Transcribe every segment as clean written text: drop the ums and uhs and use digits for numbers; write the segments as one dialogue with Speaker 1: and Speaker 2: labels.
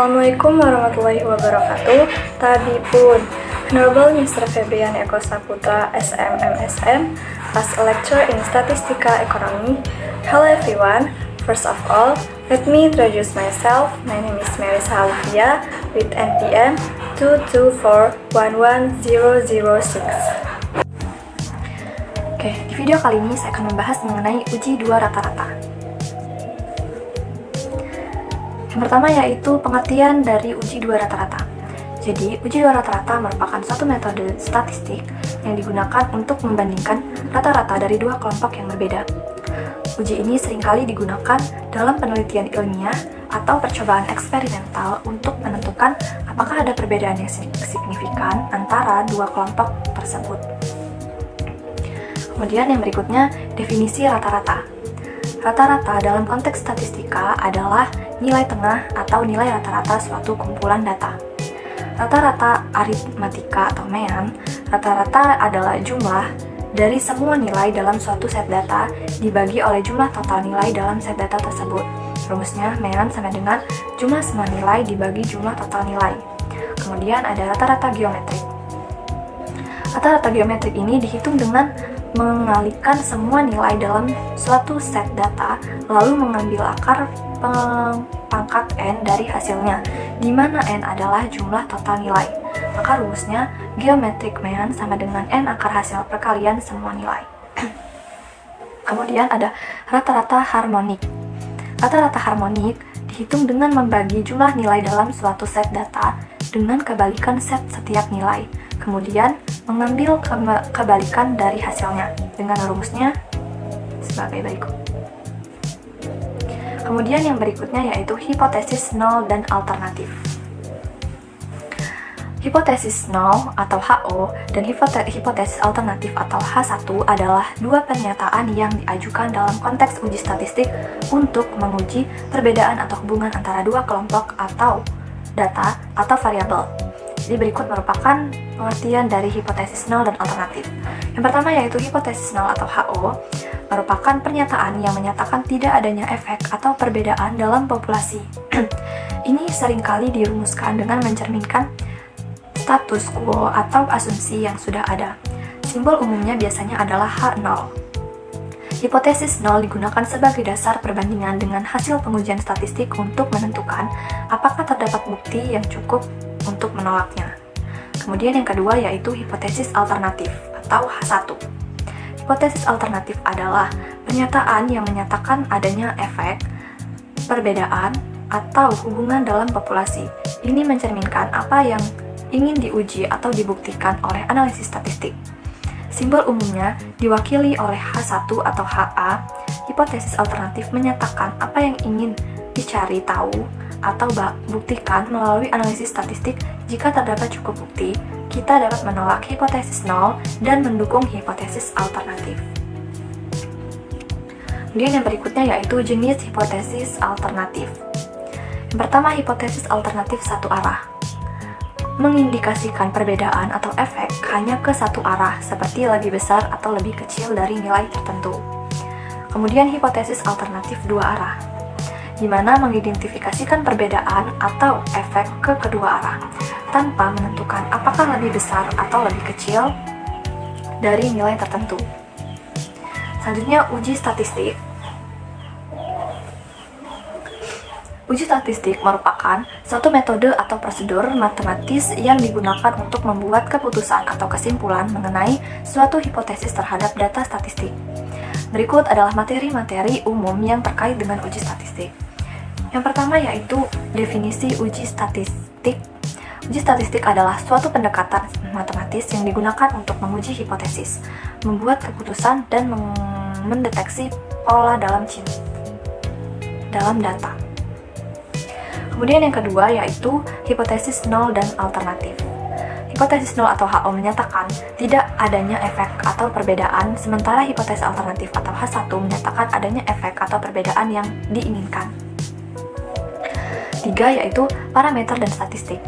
Speaker 1: Assalamualaikum warahmatullahi wabarakatuh. Tabipun, Honorable Mr. Febrian Eko Saputra, SMMSM, as a lecturer in Statistika Ekonomi. Hello everyone. First of all, let me introduce myself. My name is Melissa Alivia with NPM 224110006. Oke, di video kali ini saya akan membahas mengenai uji dua rata-rata. Yang pertama yaitu pengertian dari uji dua rata-rata. Jadi, uji dua rata-rata merupakan suatu metode statistik yang digunakan untuk membandingkan rata-rata dari dua kelompok yang berbeda. Uji ini seringkali digunakan dalam penelitian ilmiah atau percobaan eksperimental untuk menentukan apakah ada perbedaan yang signifikan antara dua kelompok tersebut. Kemudian yang berikutnya, definisi rata-rata. Rata-rata dalam konteks statistika adalah nilai tengah atau nilai rata-rata suatu kumpulan data. Rata-rata aritmatika atau MEAN, rata-rata adalah jumlah dari semua nilai dalam suatu set data dibagi oleh jumlah total nilai dalam set data tersebut. Rumusnya, MEAN sama dengan jumlah semua nilai dibagi jumlah total nilai. Kemudian ada rata-rata geometrik. Rata-rata geometrik ini dihitung dengan mengalihkan semua nilai dalam suatu set data, lalu mengambil akar pangkat N dari hasilnya, di mana N adalah jumlah total nilai. Maka rumusnya, geometrik MEAN sama dengan N akar hasil perkalian semua nilai. Kemudian ada rata-rata harmonik. Rata-rata harmonik dihitung dengan membagi jumlah nilai dalam suatu set data dengan kebalikan set setiap nilai. Kemudian mengambil kebalikan dari hasilnya dengan rumusnya sebagai berikut. Kemudian yang berikutnya yaitu hipotesis nol dan alternatif. Hipotesis nol atau HO dan hipotesis alternatif atau H1 adalah dua pernyataan yang diajukan dalam konteks uji statistik untuk menguji perbedaan atau hubungan antara dua kelompok atau data atau variabel. Jadi berikut merupakan pengertian dari hipotesis nol dan alternatif. Yang pertama yaitu hipotesis nol atau HO merupakan pernyataan yang menyatakan tidak adanya efek atau perbedaan dalam populasi. Ini seringkali dirumuskan dengan mencerminkan status quo atau asumsi yang sudah ada. Simbol umumnya biasanya adalah H0. Hipotesis nol digunakan sebagai dasar perbandingan dengan hasil pengujian statistik untuk menentukan apakah terdapat bukti yang cukup untuk menolaknya. Kemudian yang kedua yaitu hipotesis alternatif atau H1. Hipotesis alternatif adalah pernyataan yang menyatakan adanya efek, perbedaan, atau hubungan dalam populasi. Ini mencerminkan apa yang ingin diuji atau dibuktikan oleh analisis statistik. Simbol umumnya diwakili oleh H1 atau HA. Hipotesis alternatif menyatakan apa yang ingin dicari tahu atau buktikan melalui analisis statistik. Jika terdapat cukup bukti, kita dapat menolak hipotesis nol dan mendukung hipotesis alternatif. Kemudian yang berikutnya yaitu jenis hipotesis alternatif. Yang pertama, hipotesis alternatif satu arah. Mengindikasikan perbedaan atau efek hanya ke satu arah, seperti lebih besar atau lebih kecil dari nilai tertentu. Kemudian hipotesis alternatif dua arah, di mana mengidentifikasikan perbedaan atau efek ke kedua arah, tanpa menentukan apakah lebih besar atau lebih kecil dari nilai tertentu. Selanjutnya, uji statistik. Uji statistik merupakan suatu metode atau prosedur matematis yang digunakan untuk membuat keputusan atau kesimpulan mengenai suatu hipotesis terhadap data statistik. Berikut adalah materi-materi umum yang terkait dengan uji statistik. Yang pertama yaitu definisi uji statistik. Uji statistik adalah suatu pendekatan matematis yang digunakan untuk menguji hipotesis, membuat keputusan, dan mendeteksi pola dalam data. Kemudian yang kedua yaitu hipotesis nol dan alternatif. Hipotesis nol atau HO menyatakan tidak adanya efek atau perbedaan, sementara hipotesis alternatif atau H1 menyatakan adanya efek atau perbedaan yang diinginkan. Tiga yaitu parameter dan statistik.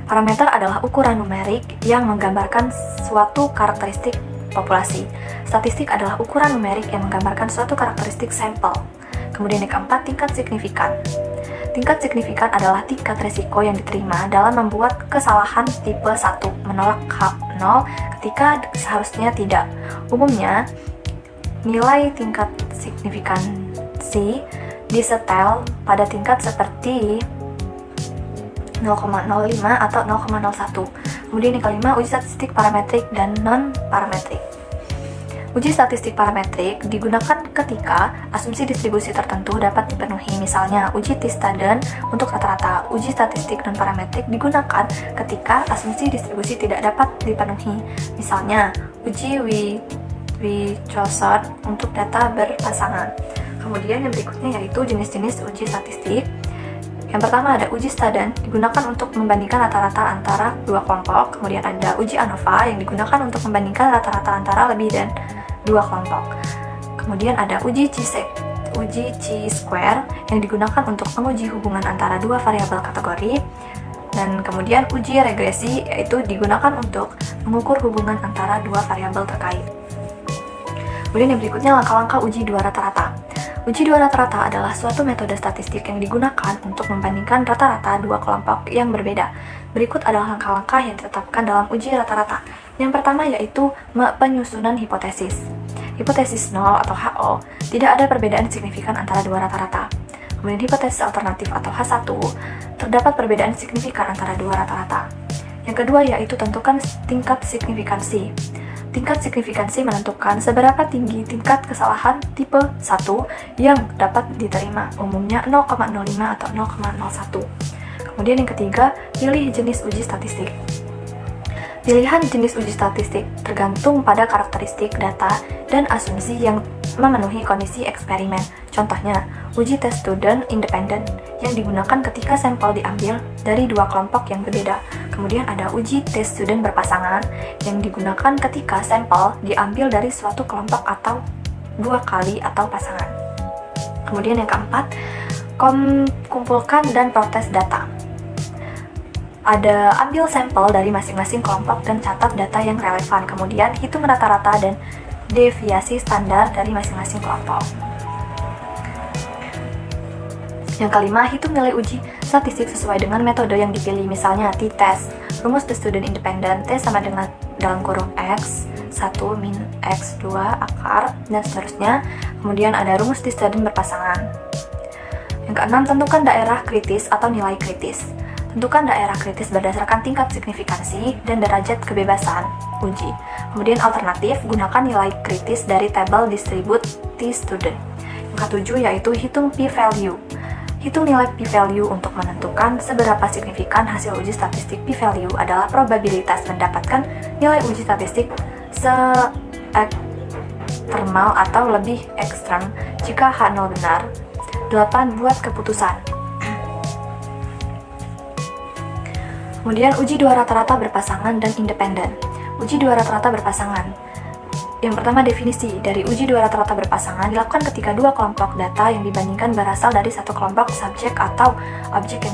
Speaker 1: Parameter adalah ukuran numerik yang menggambarkan suatu karakteristik populasi. Statistik adalah ukuran numerik yang menggambarkan suatu karakteristik sampel. Kemudian yang keempat, tingkat signifikan. Tingkat signifikan adalah tingkat risiko yang diterima dalam membuat kesalahan tipe 1 menolak H0 ketika seharusnya tidak. Umumnya, nilai tingkat signifikansi disetel pada tingkat seperti 0,05 atau 0,01. Kemudian yang kelima, uji statistik parametrik dan non-parametrik. Uji statistik parametrik digunakan ketika asumsi distribusi tertentu dapat dipenuhi, misalnya uji T-Student untuk rata-rata. Uji statistik non-parametrik digunakan ketika asumsi distribusi tidak dapat dipenuhi, misalnya uji Wheatstone untuk data berpasangan. Kemudian yang berikutnya yaitu jenis-jenis uji statistik. Yang pertama ada uji Student, digunakan untuk membandingkan rata-rata antara dua kelompok. Kemudian ada uji ANOVA yang digunakan untuk membandingkan rata-rata antara lebih dan dua kelompok. Kemudian ada uji Chi-square yang digunakan untuk menguji hubungan antara dua variabel kategori. Dan kemudian uji regresi yaitu digunakan untuk mengukur hubungan antara dua variabel terkait. Kemudian yang berikutnya langkah-langkah uji dua rata-rata. Uji dua rata-rata adalah suatu metode statistik yang digunakan untuk membandingkan rata-rata dua kelompok yang berbeda. Berikut adalah langkah-langkah yang ditetapkan dalam uji rata-rata. Yang pertama yaitu penyusunan hipotesis. Hipotesis 0 atau HO, tidak ada perbedaan signifikan antara dua rata-rata. Kemudian hipotesis alternatif atau H1, terdapat perbedaan signifikan antara dua rata-rata. Yang kedua yaitu tentukan tingkat signifikansi. Tingkat signifikansi menentukan seberapa tinggi tingkat kesalahan tipe 1 yang dapat diterima, umumnya 0,05 atau 0,01. Kemudian yang ketiga, pilih jenis uji statistik. Pilihan jenis uji statistik tergantung pada karakteristik data dan asumsi yang memenuhi kondisi eksperimen. Contohnya, uji test student independent yang digunakan ketika sampel diambil dari dua kelompok yang berbeda. Kemudian ada uji test student berpasangan yang digunakan ketika sampel diambil dari suatu kelompok atau dua kali atau pasangan. Kemudian yang keempat, kumpulkan dan protes data. Ada ambil sampel dari masing-masing kelompok dan catat data yang relevan. Kemudian hitung rata-rata dan deviasi standar dari masing-masing kelompok. Yang kelima, hitung nilai uji statistik sesuai dengan metode yang dipilih, misalnya t-test, rumus the student independent, T sama dengan dalam kurung X, 1 min X, 2 akar, dan seterusnya. Kemudian ada rumus the student berpasangan. Yang keenam, tentukan daerah kritis atau nilai kritis. Tentukan daerah kritis berdasarkan tingkat signifikansi dan derajat kebebasan uji. Kemudian alternatif, gunakan nilai kritis dari tabel distribute T-student. Yang ketujuh yaitu hitung p-value. Hitung nilai p-value untuk menentukan seberapa signifikan hasil uji statistik. P-value adalah probabilitas mendapatkan nilai uji statistik se-ekstremal atau lebih ekstrem jika H0 benar. 8. Buat keputusan. Kemudian uji dua rata-rata berpasangan dan independen. Uji dua rata-rata berpasangan. Yang pertama, definisi dari uji dua rata-rata berpasangan dilakukan ketika dua kelompok data yang dibandingkan berasal dari satu kelompok subjek atau objek yang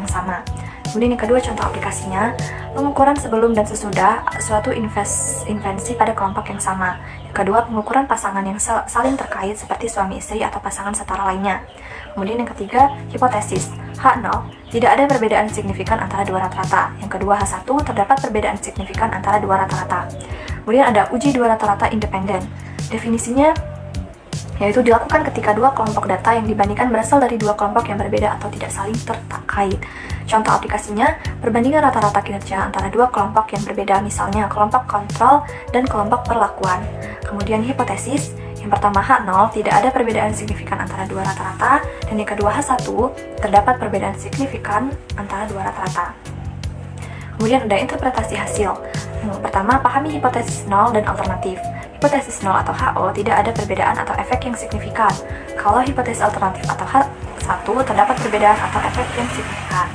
Speaker 1: sama. Kemudian yang kedua, contoh aplikasinya, pengukuran sebelum dan sesudah suatu invensi pada kelompok yang sama. Yang kedua, pengukuran pasangan yang saling terkait seperti suami istri atau pasangan setara lainnya. Kemudian yang ketiga, hipotesis. H0, tidak ada perbedaan signifikan antara dua rata-rata. Yang kedua, H1, terdapat perbedaan signifikan antara dua rata-rata. Kemudian ada uji dua rata-rata independen. Definisinya yaitu dilakukan ketika dua kelompok data yang dibandingkan berasal dari dua kelompok yang berbeda atau tidak saling terkait. Contoh aplikasinya, perbandingan rata-rata kinerja antara dua kelompok yang berbeda, misalnya kelompok kontrol dan kelompok perlakuan. Kemudian hipotesis, yang pertama H0, tidak ada perbedaan signifikan antara dua rata-rata, dan yang kedua H1, terdapat perbedaan signifikan antara dua rata-rata. Kemudian ada interpretasi hasil. Yang pertama, pahami hipotesis 0 dan alternatif. Hipotesis 0 atau HO tidak ada perbedaan atau efek yang signifikan. Kalau hipotesis alternatif atau H1 terdapat perbedaan atau efek yang signifikan.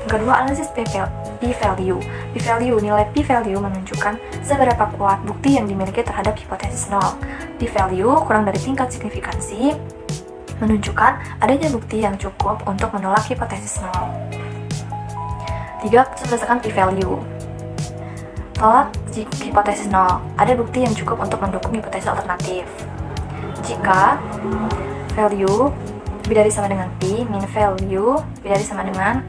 Speaker 1: Yang kedua, analisis p-value. P-value, nilai p-value menunjukkan seberapa kuat bukti yang dimiliki terhadap hipotesis 0. P-value kurang dari tingkat signifikansi menunjukkan adanya bukti yang cukup untuk menolak hipotesis 0. 3. Berdasarkan p-value. Tolak hipotesis 0. Ada bukti yang cukup untuk mendukung hipotesis alternatif. Jika value bidari sama dengan P, mean value, bidari sama dengan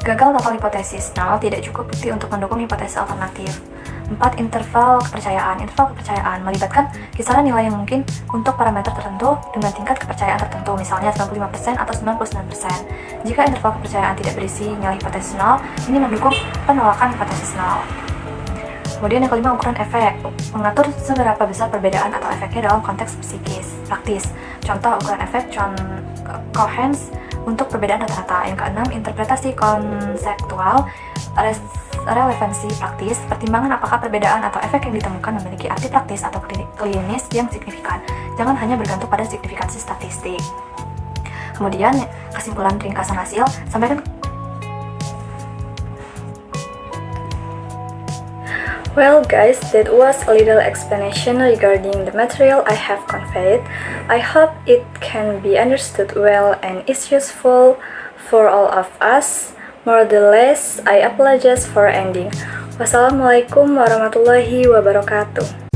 Speaker 1: gagal total hipotesis. Null tidak cukup bukti untuk mendukung hipotesis alternatif. 4. Interval kepercayaan. Interval kepercayaan melibatkan kisaran nilai yang mungkin untuk parameter tertentu dengan tingkat kepercayaan tertentu, misalnya 95% atau 99%. Jika interval kepercayaan tidak berisi nilai hipotesis nol, ini mendukung penolakan hipotesis nol. Kemudian yang kelima, ukuran efek. Mengatur seberapa besar perbedaan atau efeknya dalam konteks praktis. Contoh ukuran efek Cohen's untuk perbedaan rata-rata. Yang keenam, interpretasi konseptual relevansi praktis. Pertimbangan apakah perbedaan atau efek yang ditemukan memiliki arti praktis atau klinis yang signifikan. Jangan hanya bergantung pada signifikansi statistik. Kemudian kesimpulan ringkasan hasil, sampaikan. Well guys, that was a little explanation regarding the material I have conveyed. I hope it can be understood well and is useful for all of us. More or less, I apologize for ending. Wassalamualaikum warahmatullahi wabarakatuh.